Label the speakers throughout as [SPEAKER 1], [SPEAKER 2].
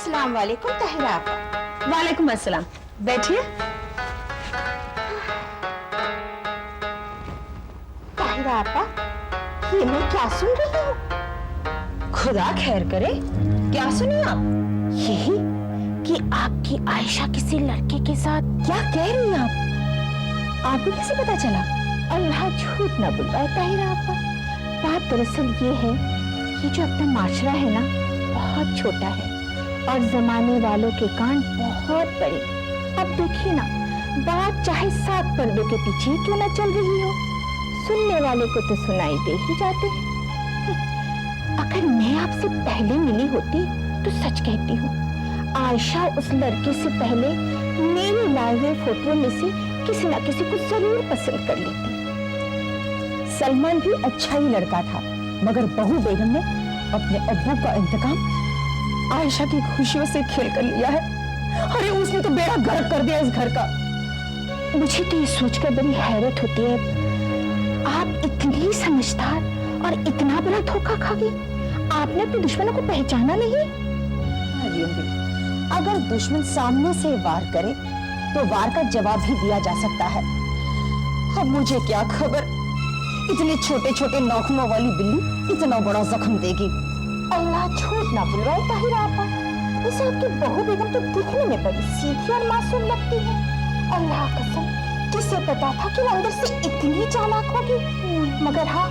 [SPEAKER 1] अस्सलाम वालेकुम ताहिरा आपा।
[SPEAKER 2] वालेकुम अस्सलाम, बैठिए।
[SPEAKER 1] ताहिरा आपा, ये मैं क्या सुन रही हूँ?
[SPEAKER 2] खुदा खैर करे, क्या सुनी आप?
[SPEAKER 1] यही कि आपकी आयशा किसी लड़के के साथ।
[SPEAKER 2] क्या कह रही हैं आप? आपको कैसे पता चला?
[SPEAKER 1] अल्लाह झूठ ना बुलवाए ताहिरा आपा। बात दरअसल ये है, ये जो अपना माशरा है ना, बहुत छोटा है और जमाने वालों के कान बहुत बड़े। अब देखिए ना, बात चाहे 7 पर्दों के पीछे क्यों ना चल रही हो, सुनने वाले को तो सुनाई दे ही जाते हैं। अगर मैं आपसे पहले मिली होती तो सच कहती हूँ, आयशा उस लड़के से पहले मेरे लाए हुए फोटो में से किसी ना किसी को जरूर पसंद कर लेती।
[SPEAKER 2] सलमान भी अच्छा ही लड़का था, मगर बहू बेगम ने अपने अब्बू का इंतकाम आयशा की खुशियों से खेल कर लिया है। अरे उसने तो बेड़ा गर्क कर दिया इस घर का।
[SPEAKER 1] मुझे तो ये सोचकर बड़ी हैरत होती है, आप इतनी समझदार और इतना बड़ा धोखा खा गई। आपने अपने दुश्मनों को पहचाना नहीं?
[SPEAKER 2] अगर दुश्मन सामने से वार करे तो वार का जवाब भी दिया जा सकता है। अब मुझे क्या खबर, इतने छोटे छोटे नौखनों वाली बिल्ली इतना बड़ा जख्म देगी।
[SPEAKER 1] अल्लाह झूठ ना बुलवाए ताहिरा आपा, वैसे आपकी बहू बेगम तो दिखने में बड़ी सीधी और मासूम लगती है। अल्लाह कसम, किसे पता था कि वो अंदर से इतनी चालाक होगी। मगर हाँ,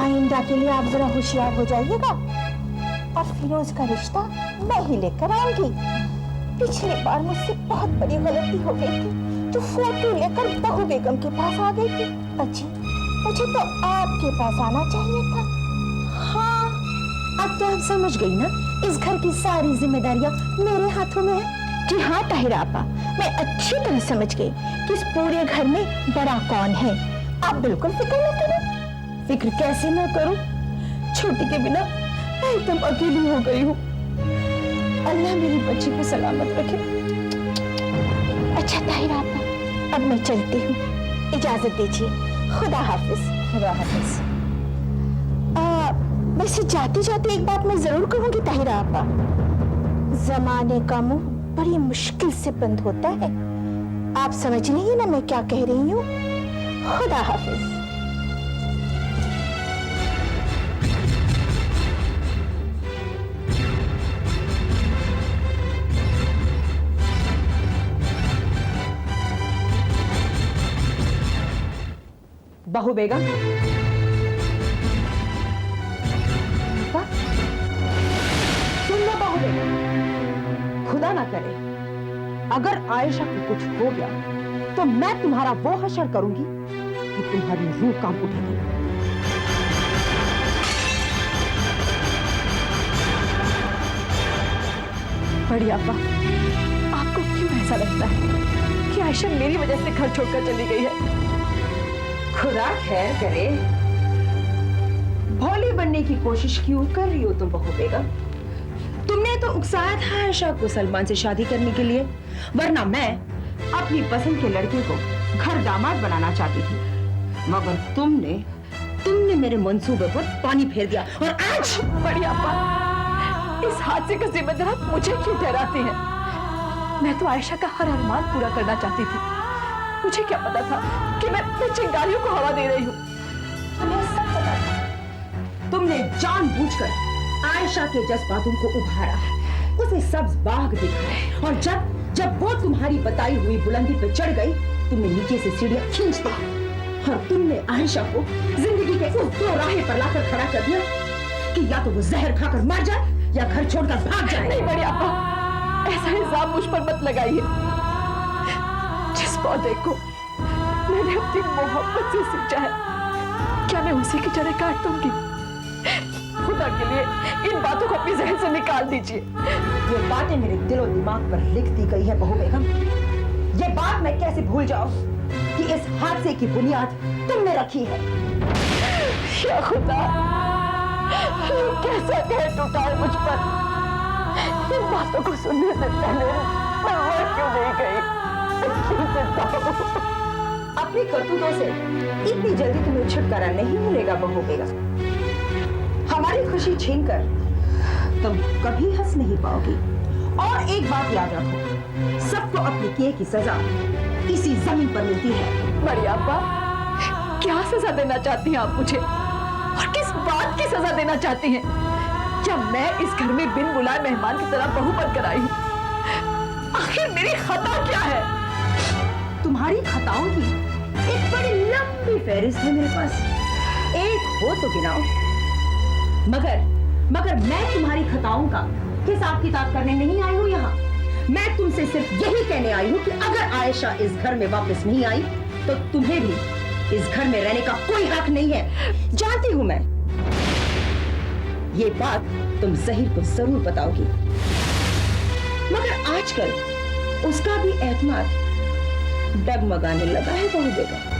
[SPEAKER 1] आइंदा के लिए आप जरा होशियार हो जाइएगा और फिरोज का रिश्ता मैं ही लेकर आऊंगी। पिछली बार मुझसे बहुत बड़ी गलती हो गई थी, जो फोटो लेकर बहू बेगम के पास आ गई थी। अच्छी, मुझे तो आपके पास आना चाहिए था।
[SPEAKER 2] हाँ, अब तो आप समझ गई ना, इस घर की सारी जिम्मेदारियां मेरे हाथों में है।
[SPEAKER 1] जी हाँ ताहिरा आपा, मैं अच्छी तरह समझ गई कि इस पूरे घर में बड़ा कौन है। आप बिल्कुल फिक्र न करें।
[SPEAKER 2] फिक्र कैसे ना करूं, छोटी के बिना मैं एकदम अकेली हो गई हूँ। अल्लाह मेरी बच्ची को सलामत रखे।
[SPEAKER 1] अच्छा ताहिरा आपा, अब मैं चलती हूँ, इजाजत दीजिए। खुदा हाफिज।
[SPEAKER 2] खुदा हाफिज।
[SPEAKER 1] वैसे जाते जाते एक बात मैं जरूर कहूंगी ताहिरा आपा, जमाने का मुंह बड़ी मुश्किल से बंद होता है। आप समझ रही हैं ना मैं क्या कह रही हूँ? खुदा हाफिज।
[SPEAKER 2] बहू बेगम, सुन लो बहू बेगम, खुदा ना करे अगर आयशा को कुछ हो गया तो मैं तुम्हारा वो हशर करूंगी कि तुम्हारी रूह कांप उठेगी। बड़ी अब्बा, आपको क्यों ऐसा लगता है कि आयशा मेरी वजह से घर छोड़कर चली गई है? खुदा खैर करे, भोली बनने की कोशिश क्यों कर रही हो तुम बहू बेगम? तुमने तो उकसाया था आयशा को सलमान से शादी करने के लिए, वरना मैं अपनी पसंद के लड़के को घर दामाद बनाना चाहती थी। मगर तुमने मेरे मंसूबे पर पानी फेर दिया और आज बड़ी अब्बा, इस हादसे का जिम्मेदार आप मुझे क्यों ठहराती हैं? मैं तो आयशा का हर अरमान पूरा करना चाहती थी। मुझे क्या पता था कि मैं चिंगारियों को हवा दे रही हूँ। तुम्हें सब पता था। तुमने जानबूझकर आयशा के जज्बातों को उभारा, उसे सब्ज बाग दिखाया और जब वो तुम्हारी बताई हुई बुलंदी पे चढ़ गई, तुमने नीचे से सीढ़ियां खींच दी और तुमने आयशा को जिंदगी के उस दो राहे पर लाकर खड़ा कर दिया कि या तो वो जहर खाकर मर जाए या घर छोड़कर भाग जाए। नहीं बड़ी आपा, ऐसा इल्जाम मुझ पर मत लगाइए। जिस पौधे को मैंने अपनी मोहब्बत से सींचा है, क्या मैं उसी की जड़ें काट दूंगी? खुदा के लिए इन बातों को अपनी जहन से निकाल दीजिए। ये बातें मेरे दिलो दिमाग पर लिख दी गई है बहू बेगम। ये बात मैं कैसे भूल जाऊं कि इस हादसे की बुनियाद तुमने रखी है। या खुदा, कैसा कहर टूटा है मुझ पर। इन बातों को सुनने से पहले मैं मर क्यों नहीं गई? क्यों जिंदा हूं? अपनी करतूतों से इतनी जल्दी तुम्हें छुटकारा नहीं मिलेगा बहू बेगम। हमारी खुशी छीनकर तुम कभी हंस नहीं पाओगी और एक बात याद रखो, सबको अपने किए की सजा इसी जमीन पर मिलती है।
[SPEAKER 3] बड़ी अब्बा, क्या सजा देना चाहती हैं आप मुझे, और किस बात की सजा देना चाहती हैं? जब मैं इस घर में बिन बुलाए मेहमान की तरह बहू बनकर आई हूं, आखिर मेरी खता क्या है?
[SPEAKER 2] तुम्हारी खताओं की एक बड़ी लंबी फहरिस्त है मेरे पास, एक हो तो गिनाओ। मगर मैं तुम्हारी खताओं का हिसाब किताब करने नहीं आई हूं यहाँ। मैं तुमसे सिर्फ यही कहने आई हूं कि अगर आयशा इस घर में वापस नहीं आई तो तुम्हें भी इस घर में रहने का कोई हक नहीं है। जानती हूं मैं, ये बात तुम ज़हीर को जरूर बताओगी, मगर आजकल उसका भी एतमाद डगमगाने लगा है बहू बेगम।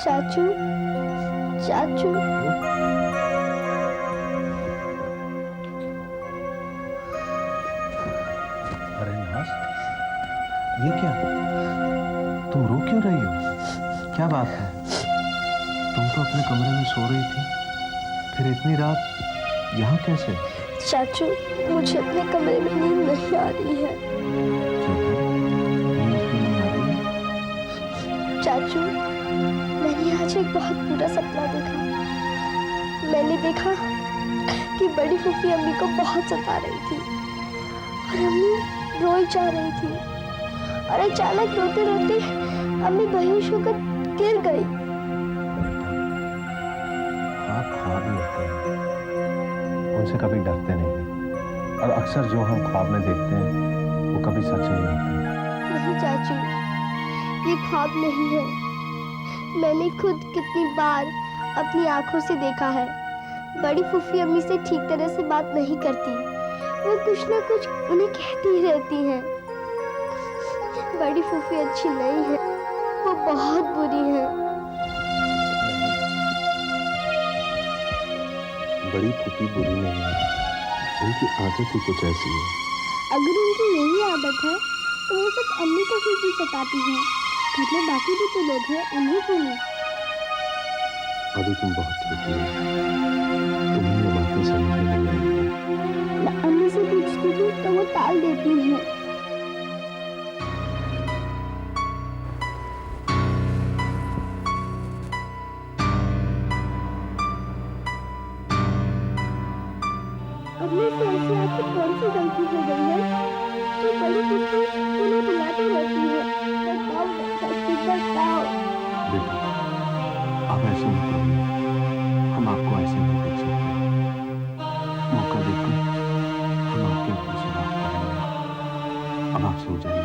[SPEAKER 1] चाचू, चाचू,
[SPEAKER 4] अरे नाज, ये क्या? तुम रो क्यों रही हो? क्या बात है? तुम तो अपने कमरे में सो रही थी, फिर इतनी रात यहाँ कैसे?
[SPEAKER 1] चाचू, मुझे अपने कमरे में नींद नहीं आ रही है। चाचू, मैंने आज एक बहुत बुरा सपना देखा। मैंने देखा कि बड़ी फूफी अम्मी को बहुत सता रही थी और अम्मी रोई जा रही थी और अचानक रोते रोते अम्मी बेहोश होकर गिर गई।
[SPEAKER 4] ख्वाब ख्वाब ही होते हैं, उनसे कभी डरते नहीं, और अक्सर जो हम ख्वाब में देखते हैं वो कभी सच नहीं होते।
[SPEAKER 1] नहीं चाचू, ये ख्वाब नहीं है। मैंने खुद कितनी बार
[SPEAKER 5] अपनी आंखों से देखा है। बड़ी फूफी अम्मी से ठीक तरह से बात नहीं करती, वो कुछ ना कुछ उन्हें कहती ही रहती हैं। बड़ी फूफी अच्छी नहीं है, वो बहुत बुरी है।
[SPEAKER 4] बड़ी फूफी बुरी नहीं है, उनकी आदत ही कुछ ऐसी है।
[SPEAKER 5] अगर उनकी यही आदत है तो वो सिर्फ अम्मी को क्यों सताती हैं? घर में बाकी भी तो लोग हैं, उन्हें क्यों नहीं?
[SPEAKER 4] अभी तुम बहुत छोटी हो, तुम्हें ये बातें समझ में नहीं आएंगी।
[SPEAKER 5] मैं अम्मी से पूछती हूँ तो वो टाल देती हैं। अम्मी से ऐसी आपकी कौन सी गलती हो गई है जो बड़ी फूफी उन्हें बुलाती रहती है? बताओ सच्ची बताओ।
[SPEAKER 4] बेटा, आप ऐसे मत करिए, हम आपको ऐसे नहीं देख सकते। मौका देखकर हम आपके अब्बू से बात करेंगे। अब आप सो जाइए,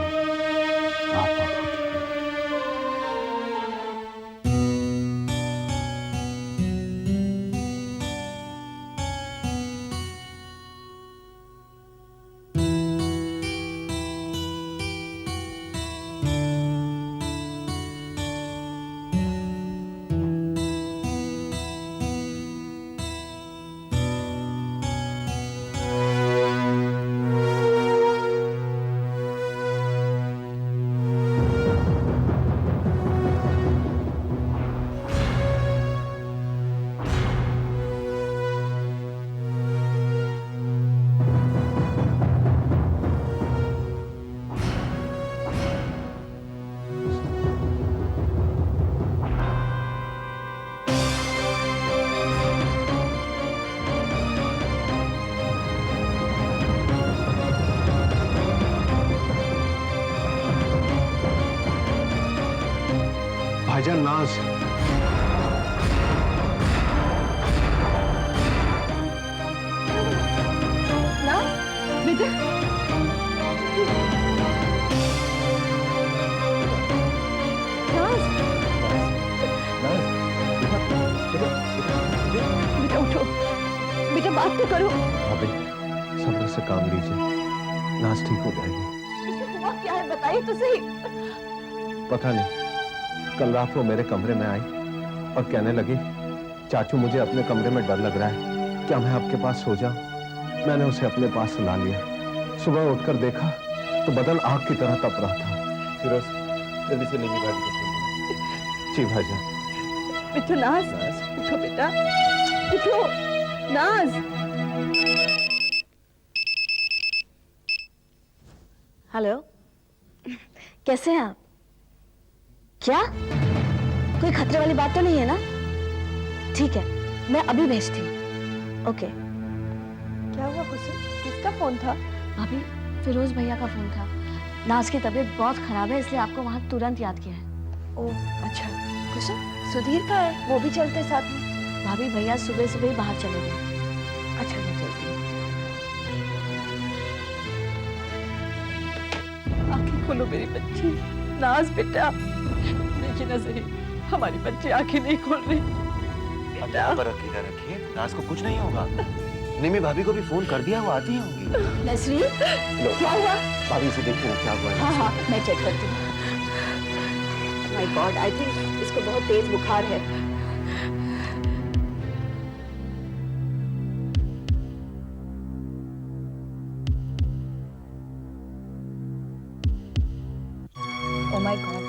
[SPEAKER 4] रात बहुत हो चुकी है। भाईजान नाज,
[SPEAKER 3] ना बेटा, बेटा उठो, बेटा बात तो करो।
[SPEAKER 4] भाभी सब्र से काम लीजिए, नाज ठीक हो जाएगी।
[SPEAKER 3] इसे हुआ क्या है बताइए तो सही।
[SPEAKER 4] पता नहीं, कल रात वो मेरे कमरे में आई और कहने लगी, चाचू मुझे अपने कमरे में डर लग रहा है, क्या मैं आपके पास सो जाऊं? मैंने उसे अपने पास सुला लिया। सुबह उठकर देखा तो बदन आग की तरह तप रहा था। फिरोज, जल्दी से नीली भाभी को फोन करो। जी भाईजान।
[SPEAKER 3] बेटा नाज, उठो बेटा, उठो नाज।
[SPEAKER 1] हेलो, कैसे हैं आप? क्या कोई खतरे वाली बात तो नहीं है ना? ठीक है, मैं अभी भेजती हूँ। ओके।
[SPEAKER 3] क्या हुआ खुशी? किसका फोन था?
[SPEAKER 1] भाभी, फिरोज भैया का फोन था। नाज की तबीयत बहुत खराब है, इसलिए आपको वहाँ तुरंत याद किया है।
[SPEAKER 3] ओह अच्छा। कुशल, सुधीर का है, वो भी चलते साथ में।
[SPEAKER 1] भाभी, भैया सुबह सुबह ही बाहर चले गए।
[SPEAKER 3] अच्छा मैं चलती हूँ। आंखें खोलो मेरी बच्ची। नाज बेटा, देखिए ना सही, हमारी बच्ची आंखें नहीं खोल रही। बेटा
[SPEAKER 6] पर अकेला रखिए, नाज को कुछ नहीं होगा। निमी भाभी को भी फोन कर दिया, वो आती होंगी।
[SPEAKER 1] नसरी, क्या हुआ?
[SPEAKER 4] भाभी से देखिए क्या हुआ है।
[SPEAKER 1] हाँ हाँ, मैं चेक करती हूँ। माय गॉड, आई थिंक इसको बहुत तेज बुखार है। ओह माय गॉड,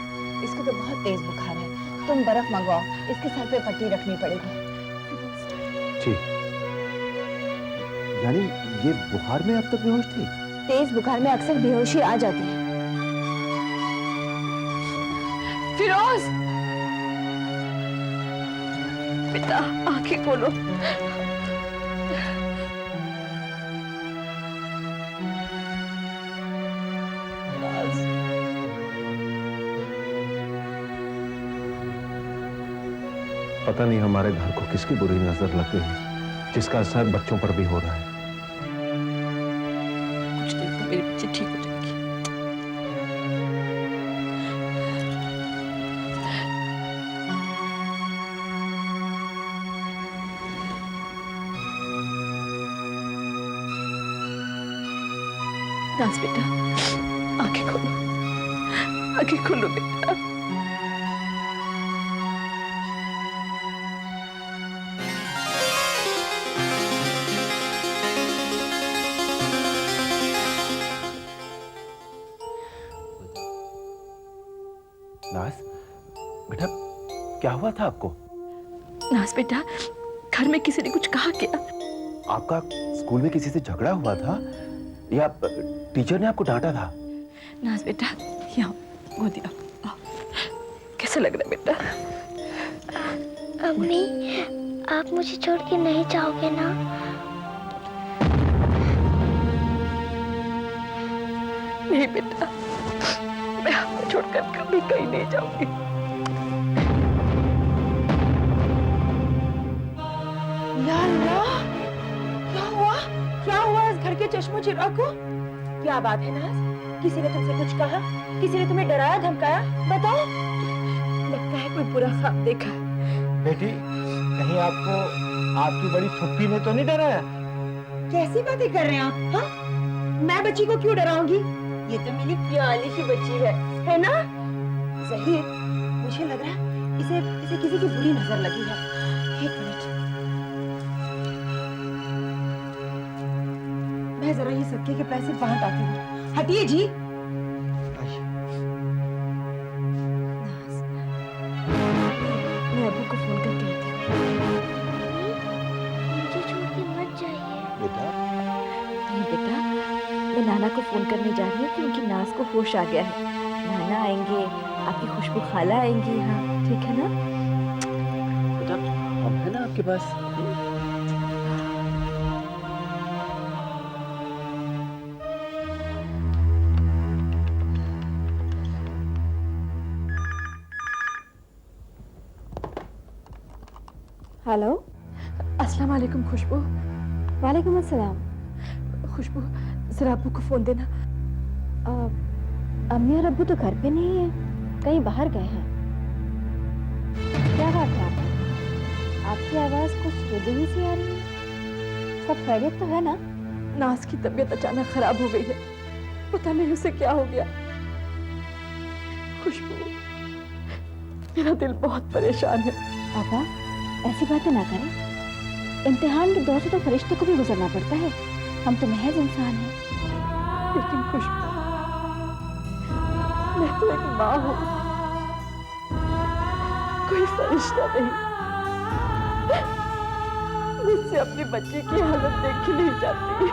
[SPEAKER 1] इसको तो बहुत तेज बुखार है। तुम बर्फ मंगवाओ, इसके सर पे पट्टी रखनी पड़ेगी।
[SPEAKER 6] जी, यानी ये बुखार में अब तक बेहोश थी?
[SPEAKER 1] तेज बुखार में अक्सर बेहोशी आ जाती है।
[SPEAKER 3] फिरोज, बेटा आंखें खोलो। नाज,
[SPEAKER 4] पता नहीं हमारे घर को किसकी बुरी नजर लग गई है, जिसका असर बच्चों पर भी हो रहा है।
[SPEAKER 3] कुछ नहीं होगा, मेरी बच्ची ठीक हो जाएगी। नाज बेटा, आंखें खोलो, आंखें खोलो बेटा।
[SPEAKER 6] नाज, बेटा क्या हुआ था आपको?
[SPEAKER 3] नाज बेटा, घर में किसी ने कुछ कहा क्या?
[SPEAKER 6] आपका स्कूल में किसी से झगड़ा हुआ था या टीचर ने आपको डांटा था?
[SPEAKER 3] नाज बेटा, यहाँ गोदी आओ। कैसा लग रहा है बेटा?
[SPEAKER 5] अम्मी, आप मुझे छोड़ के नहीं जाओगे ना?
[SPEAKER 3] नहीं बेटा, मैं आपको छोड़कर कभी कहीं नहीं जाऊंगी।
[SPEAKER 2] या अल्लाह, क्या हुआ? क्या हुआ इस घर के चश्मो चिराग को? क्या बात है नाज? किसी ने तुमसे कुछ कहा? किसी ने तुम्हें डराया धमकाया? बताओ।
[SPEAKER 3] लगता है कोई बुरा ख्वाब देखा है।
[SPEAKER 4] बेटी, कहीं आपको आपकी बड़ी फुप्पी ने तो नहीं डराया?
[SPEAKER 2] कैसी बातें कर रहे हैं आप? हाँ? मैं बच्ची को क्यों डराऊंगी? ये तो मेरी प्यारी सी बच्ची है ना? जहीर, मुझे लग रहा है इसे इसे किसी की बुरी नजर लगी है। एक मिनट, मैं जरा ये सबके के पैसे बांट आती हूँ। हटिए जी।
[SPEAKER 3] मैं अबू को फोन करके आती हूँ।
[SPEAKER 5] मुझे छोड़ के मत जाइए।
[SPEAKER 6] बेटा
[SPEAKER 3] नहीं बेटा, मैं नाना को फोन करने जा रही हूँ कि उनकी नाज को होश आ गया है। नाना आएंगे, आपकी खुशबू खाला आएंगी यहाँ, ठीक है ना?
[SPEAKER 6] बेटा हम है ना आपके पास।
[SPEAKER 1] हेलो।
[SPEAKER 3] अस्सलाम वालेकुम खुशबू।
[SPEAKER 1] वालेकुम अस्सलाम।
[SPEAKER 3] खुशबू, जरा अबू को फोन देना।
[SPEAKER 1] अम्मी और अब्बू तो घर पे नहीं है, कहीं बाहर गए हैं। क्या बात है आपकी? आपकी आवाज कुछ रुधी सी आ रही है। सब खैरियत तो है ना?
[SPEAKER 3] नाज की तबीयत अचानक खराब हो गई है, पता नहीं उसे क्या हो गया। खुशबू, मेरा दिल बहुत परेशान है।
[SPEAKER 1] पापा, ऐसी बातें ना करें। इम्तिहान के दौर से तो फरिश्ते को भी गुजरना पड़ता है। हम तो महज इंसान हैं।
[SPEAKER 3] लेकिन खुशबू, मैं तो एक माँ हूँ, कोई फरिश्ता नहीं। मुझसे अपनी बच्ची की हालत देखी नहीं जाती।